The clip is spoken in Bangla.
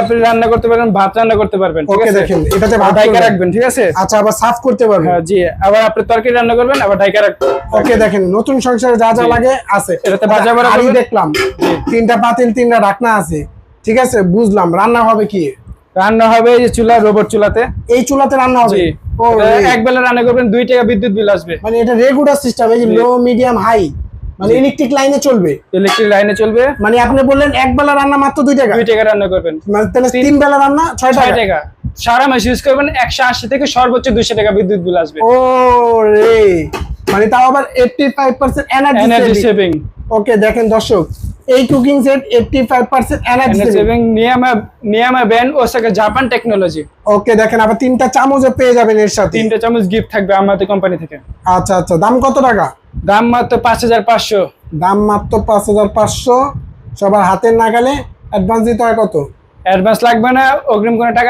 আপনি রান্না করতে পারবেন, ভাত রান্না করতে পারবেন। ওকে দেখেন এটাতে ভাত ঢাইকা রাখবেন, ঠিক আছে? আচ্ছা, আবার সার্ভ করতে পারবেন। হ্যাঁ জি, আবার আপনি তরকারি রান্না করবেন, আবার ঢাইকা রাখবেন। ওকে দেখেন নতুন সংসারে যা যা লাগে আছে। এটাতে ভাজা বড়া হাঁড়ি করবেন। দেখলাম, তিনটা পাতিল, তিনটা ঢাকনা আছে, ঠিক আছে বুঝলাম। রান্না হবে কি? রান্না হবে এই যে চুলা, রোবট চুলাতে। এই চুলাতে রান্না হবে? জি, ও এক বেলা রান্না করবেন, 2 টাকা বিদ্যুৎ বিল আসবে। মানে এটা রেগুলার সিস্টেম, এই যে লো মিডিয়াম হাই, মানে ইলেকট্রিক লাইনে চলবে। ইলেকট্রিক লাইনে চলবে। মানে আপনি বললেন এক বেলা রান্না মাত্র 2 টাকা? 2 টাকা রান্না করবেন, মানে তাহলে 3 বেলা রান্না 6 6 টাকা। টাকা। সারা মাস ইউজ করবেন, 180 থেকে সর্বোচ্চ 200 টাকা বিদ্যুৎ বিল আসবে। ও রে, মানে তাও আবার 85% এনার্জি এনার্জি সেভিং। ওকে দেখেন দর্শক, এই cooking set 85% energy energy saving. Saving, নিয়ামা brand, Osaka Japan technology. Okay দেখেন আবার 3টা চামচও পেয়ে যাবেন এর সাথে। 3টে চামচ গিফট থাকবে আমাদের কোম্পানি থেকে। আচ্ছা আচ্ছা, দাম কত টাকা? দাম মাত্র 5500। দাম মাত্র 5500, সবার হাতের নাগালে। অ্যাডভান্স দিতে হয় কত? অ্যাডভান্স লাগবে না, অগ্রিম কোনো টাকা